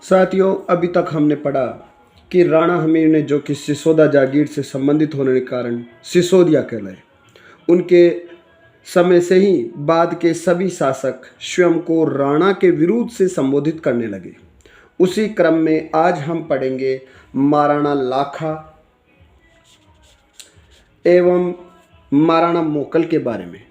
साथियों, अभी तक हमने पढ़ा कि राणा हमीर ने जो कि सिसोदा जागीर से संबंधित होने के कारण सिसोदिया कहलाए, उनके समय से ही बाद के सभी शासक स्वयं को राणा के विरुद्ध से संबोधित करने लगे। उसी क्रम में आज हम पढ़ेंगे महाराणा लाखा एवं महाराणा मोकल के बारे में।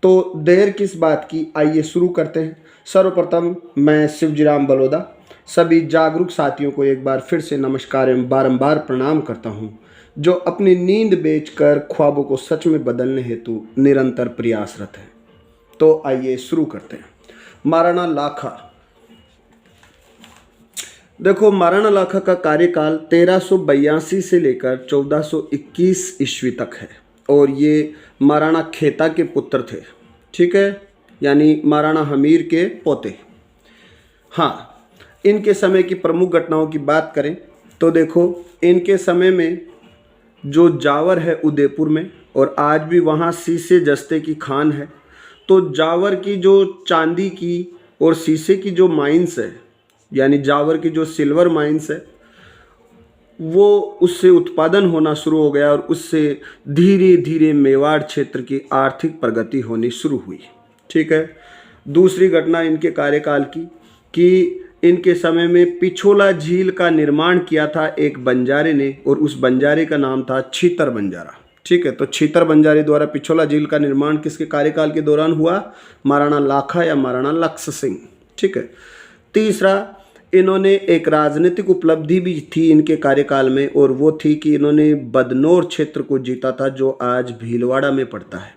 तो देर किस बात की, आइए शुरू करते हैं। सर्वप्रथम मैं शिवजीराम बलोदा सभी जागरूक साथियों को एक बार फिर से नमस्कार एवं बारंबार प्रणाम करता हूं, जो अपनी नींद बेचकर ख्वाबों को सच में बदलने हेतु निरंतर प्रयासरत हैं। तो आइए शुरू करते हैं। महाराणा लाखा। देखो, महाराणा लाखा का कार्यकाल 1382 से लेकर 1421 ईस्वी तक है और ये महाराणा खेता के पुत्र थे। ठीक है, यानी महाराणा हमीर के पोते। हाँ, इनके समय की प्रमुख घटनाओं की बात करें तो देखो, इनके समय में जो जावर है उदयपुर में, और आज भी वहाँ शीशे जस्ते की खान है। तो जावर की जो चांदी की और शीशे की जो माइंस है, यानी जावर की जो सिल्वर माइंस है, वो उससे उत्पादन होना शुरू हो गया और उससे धीरे धीरे मेवाड़ क्षेत्र की आर्थिक प्रगति होनी शुरू हुई। ठीक है। दूसरी घटना इनके कार्यकाल की कि इनके समय में पिछोला झील का निर्माण किया था एक बंजारे ने, और उस बंजारे का नाम था छीतर बंजारा। ठीक है, तो छीतर बंजारे द्वारा पिछोला झील का निर्माण किसके कार्यकाल के दौरान हुआ? महाराणा लाखा या महाराणा लक्ष्य सिंह। ठीक है। तीसरा, इन्होंने एक राजनीतिक उपलब्धि भी थी इनके कार्यकाल में, और वो थी कि इन्होंने बदनौर क्षेत्र को जीता था, जो आज भीलवाड़ा में पड़ता है।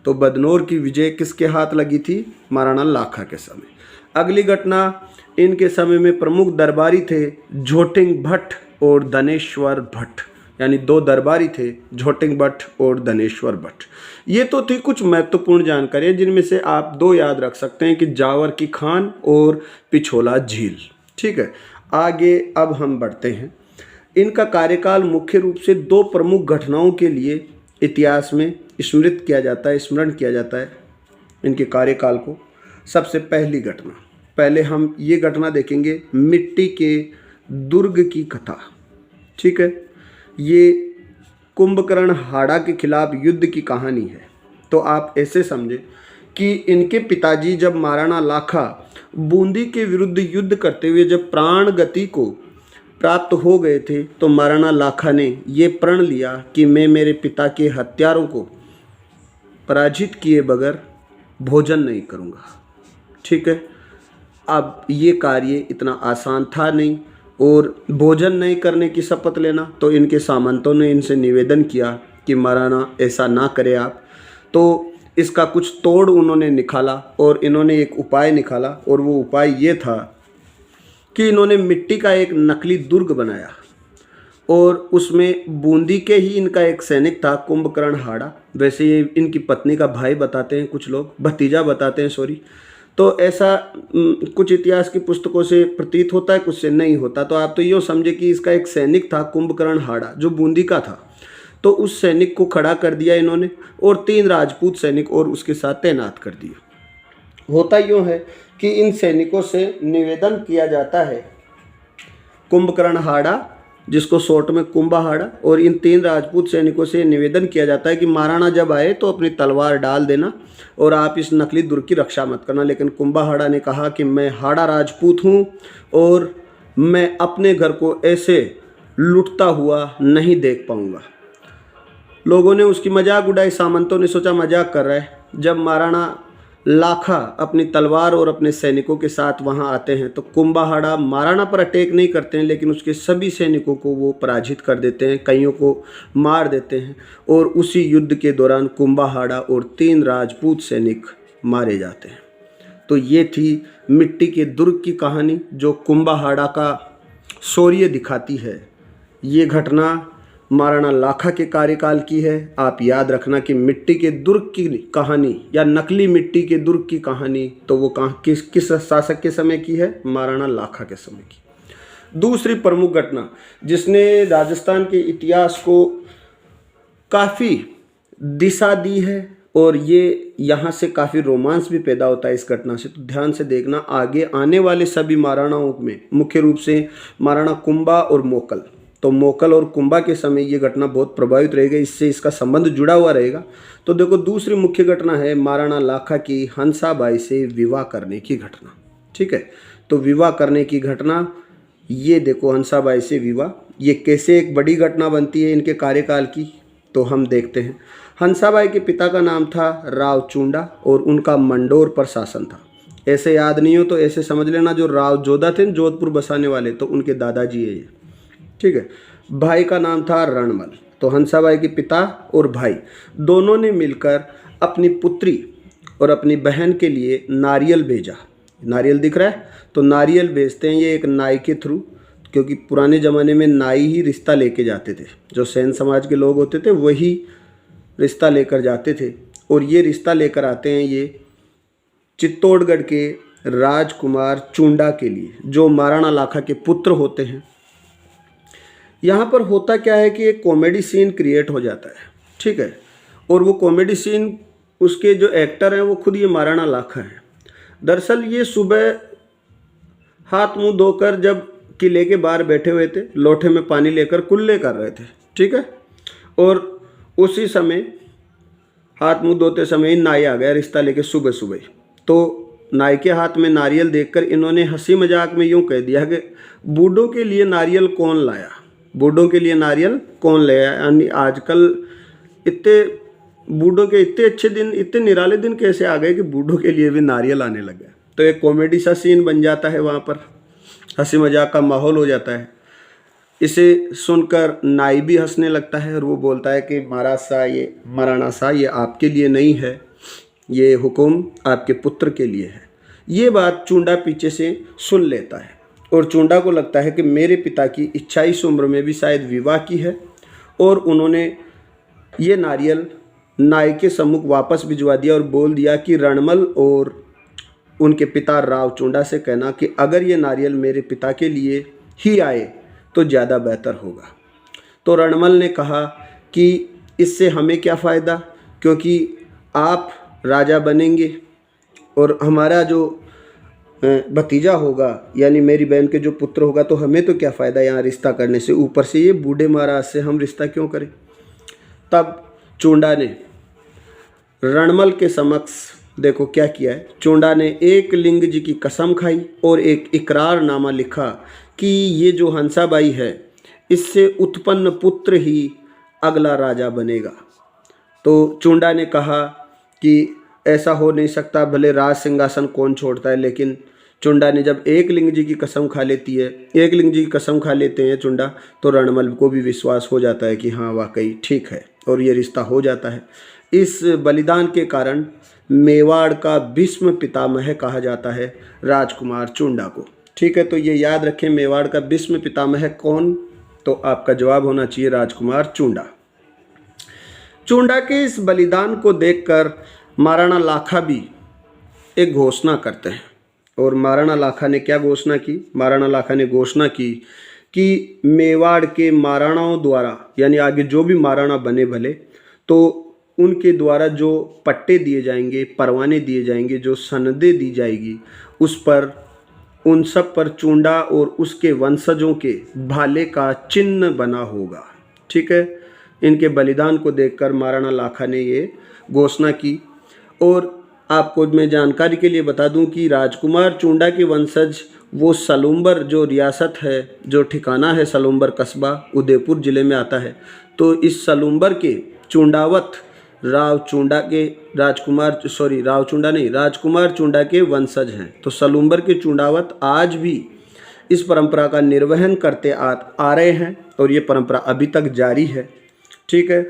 तो बदनौर की विजय किसके हाथ लगी थी? महाराणा लाखा के समय। अगली घटना, इनके समय में प्रमुख दरबारी थे झोटिंग भट्ट और धनेश्वर भट्ट, यानी दो दरबारी थे, झोटिंग भट्ट और धनेश्वर भट्ट। ये तो थी कुछ महत्वपूर्ण जानकारियाँ, जिनमें से आप दो याद रख सकते हैं कि जावर की खान और पिछोला झील। ठीक है, आगे अब हम बढ़ते हैं। इनका कार्यकाल मुख्य रूप से दो प्रमुख घटनाओं के लिए इतिहास में स्मरण किया जाता है इनके कार्यकाल को। सबसे पहली घटना, पहले हम ये घटना देखेंगे, मिट्टी के दुर्ग की कथा। ठीक है, ये कुंभकर्ण हाड़ा के खिलाफ युद्ध की कहानी है। तो आप ऐसे समझे कि इनके पिताजी जब महाराणा लाखा बूंदी के विरुद्ध युद्ध करते हुए जब प्राण गति को प्राप्त हो गए थे, तो महाराणा लाखा ने ये प्रण लिया कि मैं मेरे पिता के हत्यारों को पराजित किए बगैर भोजन नहीं करूँगा। ठीक है। अब ये कार्य इतना आसान था नहीं, और भोजन नहीं करने की शपथ लेना, तो इनके सामंतों ने इनसे निवेदन किया कि महाराणा ऐसा ना करें आप। तो इसका कुछ तोड़ उन्होंने निकाला और इन्होंने एक उपाय निकाला, और वो उपाय ये था कि इन्होंने मिट्टी का एक नकली दुर्ग बनाया, और उसमें बूंदी के ही इनका एक सैनिक था कुंभकर्ण हाड़ा। वैसे ये इनकी पत्नी का भाई बताते हैं कुछ लोग, भतीजा बताते हैं, सॉरी। तो ऐसा कुछ इतिहास की पुस्तकों से प्रतीत होता है, कुछ से नहीं होता। तो आप तो ये समझे कि इसका एक सैनिक था कुंभकर्ण हाड़ा, जो बूंदी का था। तो उस सैनिक को खड़ा कर दिया इन्होंने, और 3 राजपूत सैनिक और उसके साथ तैनात कर दिए। होता यूँ है कि इन सैनिकों से निवेदन किया जाता है, कुंभकर्ण हाड़ा, जिसको शॉर्ट में कुंभा हाड़ा, और इन 3 राजपूत सैनिकों से निवेदन किया जाता है कि महाराणा जब आए तो अपनी तलवार डाल देना और आप इस नकली दुर्ग की रक्षा मत करना। लेकिन कुंभा हाड़ा ने कहा कि मैं हाड़ा राजपूत हूँ और मैं अपने घर को ऐसे लुटता हुआ नहीं देख पाऊँगा। लोगों ने उसकी मजाक उड़ाई, सामंतों ने सोचा मजाक कर रहा है। जब महाराणा लाखा अपनी तलवार और अपने सैनिकों के साथ वहां आते हैं, तो कुंभा हाड़ा महाराणा पर अटैक नहीं करते हैं, लेकिन उसके सभी सैनिकों को वो पराजित कर देते हैं, कईयों को मार देते हैं, और उसी युद्ध के दौरान कुंभा हाड़ा और 3 राजपूत सैनिक मारे जाते हैं। तो ये थी मिट्टी के दुर्ग की कहानी, जो कुंभा हाड़ा का शौर्य दिखाती है। ये घटना महाराणा लाखा के कार्यकाल की है। आप याद रखना कि मिट्टी के दुर्ग की कहानी या नकली मिट्टी के दुर्ग की कहानी, तो वो किस शासक के समय की है? महाराणा लाखा के समय की। दूसरी प्रमुख घटना जिसने राजस्थान के इतिहास को काफ़ी दिशा दी है और ये यहाँ से काफ़ी रोमांस भी पैदा होता है इस घटना से। तो ध्यान से देखना, आगे आने वाले सभी महाराणाओं में मुख्य रूप से महाराणा कुंभा और मोकल, तो मोकल और कुंभा के समय ये घटना बहुत प्रभावित रहेगी, इससे इसका संबंध जुड़ा हुआ रहेगा। तो देखो, दूसरी मुख्य घटना है महाराणा लाखा की हंसाबाई से विवाह करने की घटना। ठीक है, तो विवाह करने की घटना, ये देखो हंसाबाई से विवाह, ये कैसे एक बड़ी घटना बनती है इनके कार्यकाल की, तो हम देखते हैं। हंसाबाई के पिता का नाम था राव चूंडा और उनका मंडोर पर शासन था। ऐसे याद नहीं हो तो ऐसे समझ लेना, जो राव जोधा थे जोधपुर बसाने वाले, तो उनके दादाजी है ये। ठीक है, भाई का नाम था रणमल। तो हंसाबाई के पिता और भाई दोनों ने मिलकर अपनी पुत्री और अपनी बहन के लिए नारियल भेजा। नारियल दिख रहा है, तो नारियल भेजते हैं ये एक नाई के थ्रू, क्योंकि पुराने ज़माने में नाई ही रिश्ता लेके जाते थे, जो सैन समाज के लोग होते थे वही रिश्ता लेकर जाते थे। और ये रिश्ता लेकर आते हैं ये चित्तौड़गढ़ के राजकुमार चूंडा के लिए, जो महाराणा लाखा के पुत्र होते हैं। यहाँ पर होता क्या है कि एक कॉमेडी सीन क्रिएट हो जाता है। ठीक है, और वो कॉमेडी सीन, उसके जो एक्टर हैं वो खुद ये महाराणा लाखा हैं। दरअसल ये सुबह हाथ मुंह धोकर जब किले के बाहर बैठे हुए थे, लोटे में पानी लेकर कुल्ले कर रहे थे। ठीक है, और उसी समय हाथ मुंह धोते समय ही नाई आ गया रिश्ता लेके सुबह सुबह। तो नाई के हाथ में नारियल देखकर इन्होंने हंसी मजाक में यूँ कह दिया कि बूढ़ों के लिए नारियल कौन लाया, बूढ़ों के लिए नारियल कौन लाया। यानी आजकल इतने बूढ़ों के इतने अच्छे दिन, इतने निराले दिन कैसे आ गए कि बूढ़ों के लिए भी नारियल आने लग गया। तो एक कॉमेडी सा सीन बन जाता है, वहाँ पर हंसी मजाक का माहौल हो जाता है। इसे सुनकर नाई भी हंसने लगता है और वो बोलता है कि महाराज सा, ये महाराणा सा, ये आपके लिए नहीं है, ये हुक्म आपके पुत्र के लिए है। ये बात चूंडा पीछे से सुन लेता है और चूंडा को लगता है कि मेरे पिता की इच्छा इस उम्र में भी शायद विवाह की है, और उन्होंने ये नारियल नाई के सम्मुख वापस भिजवा दिया और बोल दिया कि रणमल और उनके पिता राव चूंडा से कहना कि अगर ये नारियल मेरे पिता के लिए ही आए तो ज़्यादा बेहतर होगा। तो रणमल ने कहा कि इससे हमें क्या फ़ायदा, क्योंकि आप राजा बनेंगे और हमारा जो भतीजा होगा यानी मेरी बहन के जो पुत्र होगा, तो हमें तो क्या फ़ायदा यहाँ रिश्ता करने से, ऊपर से ये बूढ़े महाराज से हम रिश्ता क्यों करें। तब चूंडा ने रणमल के समक्ष देखो क्या किया है। चूंडा ने एक लिंग जी की कसम खाई और एक इकरारनामा लिखा कि ये जो हंसाबाई है इससे उत्पन्न पुत्र ही अगला राजा बनेगा। तो चूंडा ने कहा कि ऐसा हो नहीं सकता, भले राज सिंहासन कौन छोड़ता है, लेकिन चूंडा ने जब एक लिंग जी की कसम खा लेती है, एक लिंग जी की कसम खा लेते हैं चूंडा, तो रणमल को भी विश्वास हो जाता है कि हाँ वाकई ठीक है, और ये रिश्ता हो जाता है। इस बलिदान के कारण मेवाड़ का भीष्म पितामह कहा जाता है राजकुमार चूंडा को। ठीक है, तो ये याद रखें, मेवाड़ का भीष्म पितामह कौन, तो आपका जवाब होना चाहिए राजकुमार चूंडा। चूंडा के इस बलिदान को देखकर महाराणा लाखा भी एक घोषणा करते हैं। और महाराणा लाखा ने क्या घोषणा की? महाराणा लाखा ने घोषणा की कि मेवाड़ के महाराणाओं द्वारा, यानी आगे जो भी महाराणा बने भले, तो उनके द्वारा जो पट्टे दिए जाएंगे, परवाने दिए जाएंगे, जो सनदें दी जाएगी, उस पर उन सब पर चूंडा और उसके वंशजों के भाले का चिन्ह बना होगा। ठीक है, इनके बलिदान को देखकर महाराणा लाखा ने ये घोषणा की। और आपको मैं जानकारी के लिए बता दूं कि राजकुमार चूंडा के वंशज वो सलूम्बर जो रियासत है, जो ठिकाना है सलूम्बर कस्बा, उदयपुर ज़िले में आता है। तो इस सलूम्बर के चूंडावत राव चूंडा के राजकुमार चूंडा के वंशज हैं। तो सलूम्बर के चूंडावत आज भी इस परंपरा का निर्वहन करते आ रहे हैं और ये परंपरा अभी तक जारी है। ठीक है,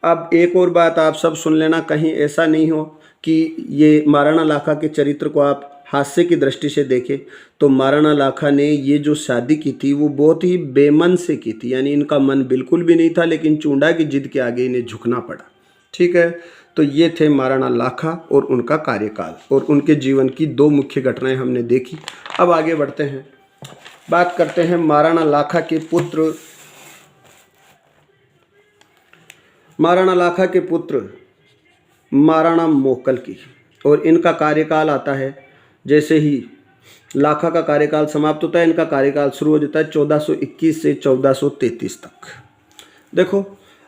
अब एक और बात आप सब सुन लेना, कहीं ऐसा नहीं हो कि ये महाराणा लाखा के चरित्र को आप हास्य की दृष्टि से देखें। तो महाराणा लाखा ने ये जो शादी की थी वो बहुत ही बेमन से की थी, यानी इनका मन बिल्कुल भी नहीं था, लेकिन चूंडा की जिद के आगे इन्हें झुकना पड़ा। ठीक है, तो ये थे महाराणा लाखा और उनका कार्यकाल और उनके जीवन की दो मुख्य घटनाएं हमने देखी। अब आगे बढ़ते हैं, बात करते हैं महाराणा लाखा के पुत्र। महाराणा लाखा के पुत्र महाराणा मोकल की। और इनका कार्यकाल आता है, जैसे ही लाखा का कार्यकाल समाप्त होता है इनका कार्यकाल शुरू हो जाता है 1421 से 1433 तक। देखो,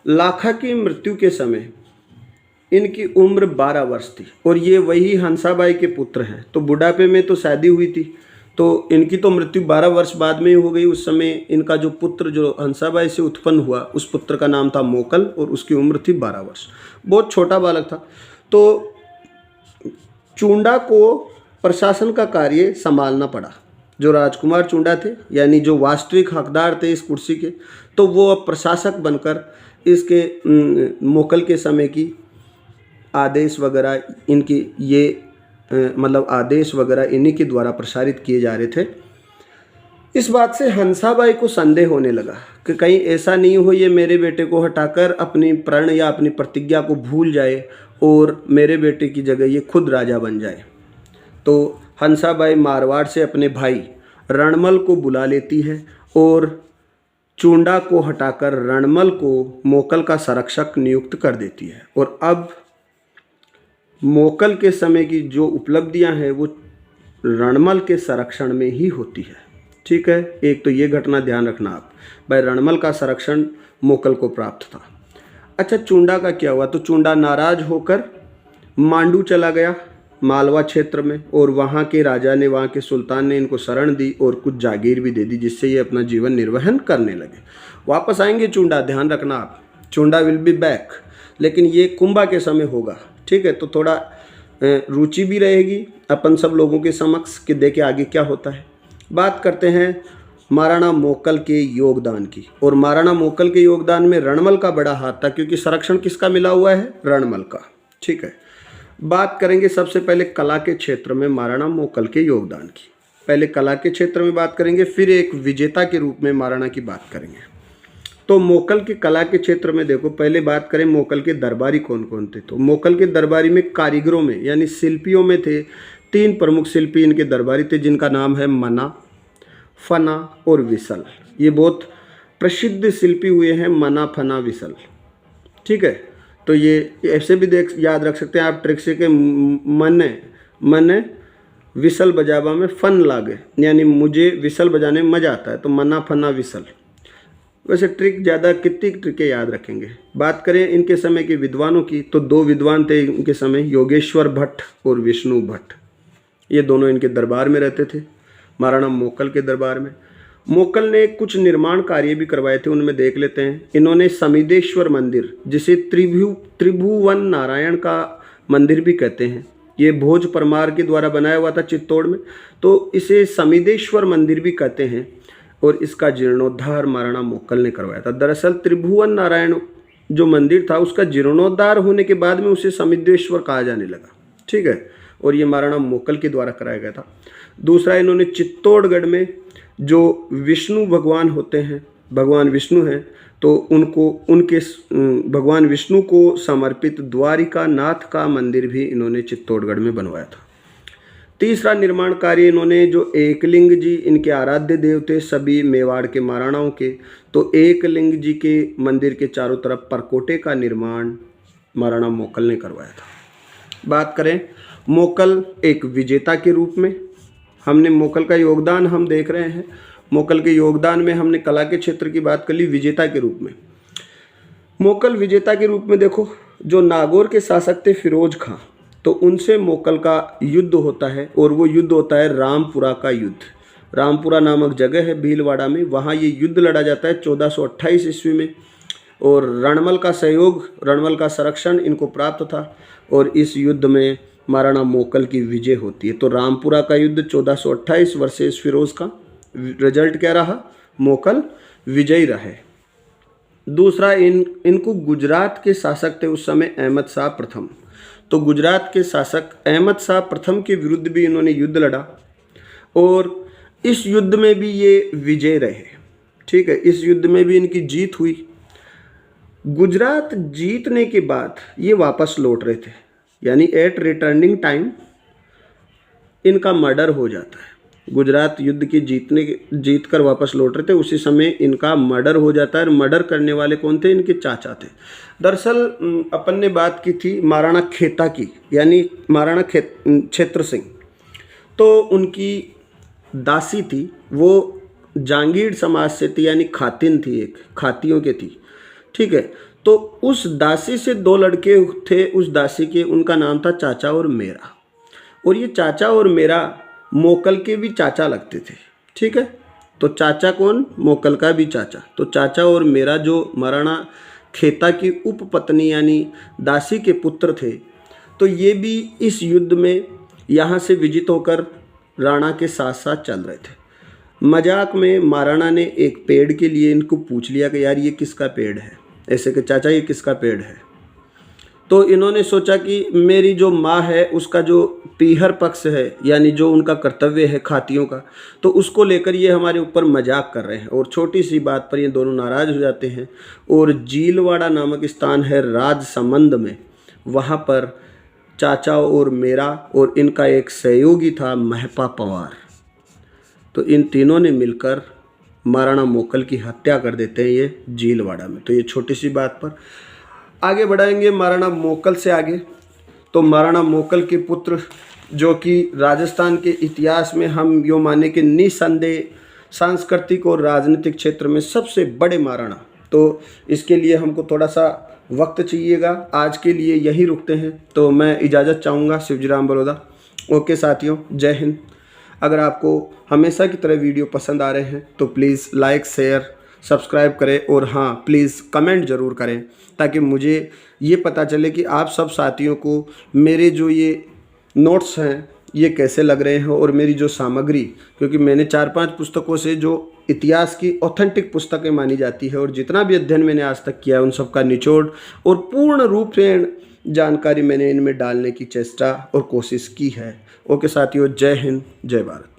लाखा की मृत्यु के समय इनकी उम्र 12 वर्ष थी और ये वही हंसाबाई के पुत्र हैं। तो बुढ़ापे में तो शादी हुई थी, तो इनकी तो मृत्यु 12 वर्ष बाद में ही हो गई। उस समय इनका जो पुत्र जो हंसाबाई से उत्पन्न हुआ उस पुत्र का नाम था मोकल और उसकी उम्र थी 12 वर्ष, बहुत छोटा बालक था। तो चुंडा को प्रशासन का कार्य संभालना पड़ा। जो राजकुमार चुंडा थे, यानी जो वास्तविक हकदार थे इस कुर्सी के, तो वो अब प्रशासक बनकर इसके मोकल के समय की आदेश वगैरह इनकी ये मतलब आदेश वगैरह इन्हीं के द्वारा प्रसारित किए जा रहे थे। इस बात से हंसाबाई को संदेह होने लगा कि कहीं ऐसा नहीं हो ये मेरे बेटे को हटाकर अपनी प्रण या अपनी प्रतिज्ञा को भूल जाए और मेरे बेटे की जगह ये खुद राजा बन जाए। तो हंसाबाई मारवाड़ से अपने भाई रणमल को बुला लेती है और चुंडा को हटाकर रणमल को मोकल का संरक्षक नियुक्त कर देती है। और अब मोकल के समय की जो उपलब्धियां हैं वो रणमल के संरक्षण में ही होती है। ठीक है, एक तो ये घटना ध्यान रखना आप, भाई रणमल का संरक्षण मोकल को प्राप्त था। अच्छा, चुंडा का क्या हुआ? तो चुंडा नाराज होकर मांडू चला गया मालवा क्षेत्र में, और वहाँ के राजा ने, वहाँ के सुल्तान ने इनको शरण दी और कुछ जागीर भी दे दी, जिससे ये अपना जीवन निर्वहन करने लगे। वापस आएंगे चुंडा, ध्यान रखना आप, चुंडा विल बी बैक, लेकिन ये कुंभा के समय होगा। ठीक है, तो थोड़ा रुचि भी रहेगी अपन सब लोगों के समक्ष कि देखे आगे क्या होता है। बात करते हैं महाराणा मोकल के योगदान की। और महाराणा मोकल के योगदान में रणमल का बड़ा हाथ था, क्योंकि संरक्षण किसका मिला हुआ है? रणमल का। ठीक है, बात करेंगे सबसे पहले कला के क्षेत्र में महाराणा मोकल के योगदान की। पहले कला के क्षेत्र में बात करेंगे, फिर एक विजेता के रूप में महाराणा की बात करेंगे। तो मोकल के कला के क्षेत्र में देखो, पहले बात करें मोकल के दरबारी कौन कौन थे। तो मोकल के दरबारी में कारीगरों में यानी शिल्पियों में थे 3 प्रमुख शिल्पी इनके दरबारी थे, जिनका नाम है मना, फना और विसल। ये बहुत प्रसिद्ध शिल्पी हुए हैं, मना, फना, विसल। ठीक है, तो ये ऐसे भी याद रख सकते हैं आप ट्रिक से कि मन विसल बजावा में फन लागे, यानी मुझे विसल बजाने में मज़ा आता है, तो मना, फना, विसल। वैसे ट्रिक ज़्यादा कितनी ट्रिकें याद रखेंगे। बात करें इनके समय के विद्वानों की, तो 2 विद्वान थे इनके समय, योगेश्वर भट्ट और विष्णु भट्ट। ये दोनों इनके दरबार में रहते थे, महाराणा मोकल के दरबार में। मोकल ने कुछ निर्माण कार्य भी करवाए थे, उनमें देख लेते हैं। इन्होंने समिदेश्वर मंदिर, जिसे त्रिभुवन नारायण का मंदिर भी कहते हैं, ये भोज परमार के द्वारा बनाया हुआ था चित्तौड़ में, तो इसे समिदेश्वर मंदिर भी कहते हैं। और इसका जीर्णोद्धार महाराणा मोकल ने करवाया था। दरअसल त्रिभुवन नारायण जो मंदिर था उसका जीर्णोद्धार होने के बाद में उसे समिदेश्वर कहा जाने लगा। ठीक है, और ये महाराणा मोकल के द्वारा कराया गया था। दूसरा, इन्होंने चित्तौड़गढ़ में जो विष्णु भगवान होते हैं, भगवान विष्णु हैं, तो उनके भगवान विष्णु को समर्पित द्वारिका नाथ का मंदिर भी इन्होंने चित्तौड़गढ़ में बनवाया था। तीसरा निर्माण कार्य इन्होंने, जो एकलिंग जी इनके आराध्य देव थे सभी मेवाड़ के महाराणाओं के, तो एकलिंग जी के मंदिर के चारों तरफ परकोटे का निर्माण महाराणा मोकल ने करवाया था। बात करें मोकल एक विजेता के रूप में, हमने मोकल का योगदान हम देख रहे हैं। मोकल के योगदान में हमने कला के क्षेत्र की बात कर ली। विजेता के रूप में मोकल विजेता के रूप में देखो, जो नागौर के शासक थे फिरोज खां, तो उनसे मोकल का युद्ध होता है, और वो युद्ध होता है रामपुरा का युद्ध। रामपुरा नामक जगह है भीलवाड़ा में, वहाँ ये युद्ध लड़ा जाता है 1428 ईस्वी में। और रणमल का सहयोग, रणमल का संरक्षण इनको प्राप्त था, और इस युद्ध में महाराणा मोकल की विजय होती है। तो रामपुरा का युद्ध 1428 वर्सेस फिरोज का, रिजल्ट क्या रहा? मोकल विजयी रहे। दूसरा, इनको गुजरात के शासक थे उस समय अहमद शाह प्रथम, तो गुजरात के शासक अहमद शाह प्रथम के विरुद्ध भी इन्होंने युद्ध लड़ा, और इस युद्ध में भी ये विजय रहे। ठीक है, इस युद्ध में भी इनकी जीत हुई। गुजरात जीतने के बाद ये वापस लौट रहे थे, यानी एट रिटर्निंग टाइम इनका मर्डर हो जाता है। गुजरात युद्ध की जीत कर वापस लौट रहे थे, उसी समय इनका मर्डर हो जाता है। मर्डर करने वाले कौन थे? इनके चाचा थे। दरअसल अपन ने बात की थी महाराणा खेता की, यानी महाराणा क्षेत्र सिंह। तो उनकी दासी थी, वो जांगीर समाज से थी, यानी खातिन थी, एक खातियों के थी, ठीक है। तो उस दासी से 2 लड़के थे, उस दासी के, उनका नाम था चाचा और मेरा। और ये चाचा और मेरा मोकल के भी चाचा लगते थे, ठीक है। तो चाचा कौन? मोकल का भी चाचा। तो चाचा और मेरा जो महाराणा खेता की उपपत्नी यानी दासी के पुत्र थे, तो ये भी इस युद्ध में यहाँ से विजित होकर राणा के साथ साथ चल रहे थे। मजाक में महाराणा ने एक पेड़ के लिए इनको पूछ लिया कि यार ये किसका पेड़ है, ऐसे कि चाचा ये किसका पेड़ है। तो इन्होंने सोचा कि मेरी जो माँ है उसका जो पीहर पक्ष है, यानी जो उनका कर्तव्य है खातियों का, तो उसको लेकर ये हमारे ऊपर मजाक कर रहे हैं। और छोटी सी बात पर ये दोनों नाराज़ हो जाते हैं। और जीलवाड़ा नामक स्थान है राजसमंद में, वहाँ पर चाचा और मेरा और इनका एक सहयोगी था महपा पवार, तो इन तीनों ने मिलकर महाराणा मोकल की हत्या कर देते हैं ये जीलवाड़ा में। तो ये छोटी सी बात पर आगे बढ़ाएंगे महाराणा मोकल से आगे। तो महाराणा मोकल के पुत्र जो कि राजस्थान के इतिहास में हम यो माने कि निसंदेह सांस्कृतिक और राजनीतिक क्षेत्र में सबसे बड़े महाराणा, तो इसके लिए हमको थोड़ा सा वक्त चाहिएगा। आज के लिए यही रुकते हैं, तो मैं इजाज़त चाहूँगा। शिवजी राम बड़ौदा। ओके साथियों, जय हिंद। अगर आपको हमेशा की तरह वीडियो पसंद आ रहे हैं तो प्लीज़ लाइक, शेयर, सब्सक्राइब करें और हाँ प्लीज़ कमेंट ज़रूर करें, ताकि मुझे ये पता चले कि आप सब साथियों को मेरे जो ये नोट्स हैं ये कैसे लग रहे हैं, और मेरी जो सामग्री, क्योंकि मैंने 4-5 पुस्तकों से जो इतिहास की ऑथेंटिक पुस्तकें मानी जाती है और जितना भी अध्ययन मैंने आज तक किया है उन सब का निचोड़ और पूर्ण रूप से जानकारी मैंने इनमें डालने की चेष्टा और कोशिश की है। ओके साथियों, जय हिंद, जय भारत।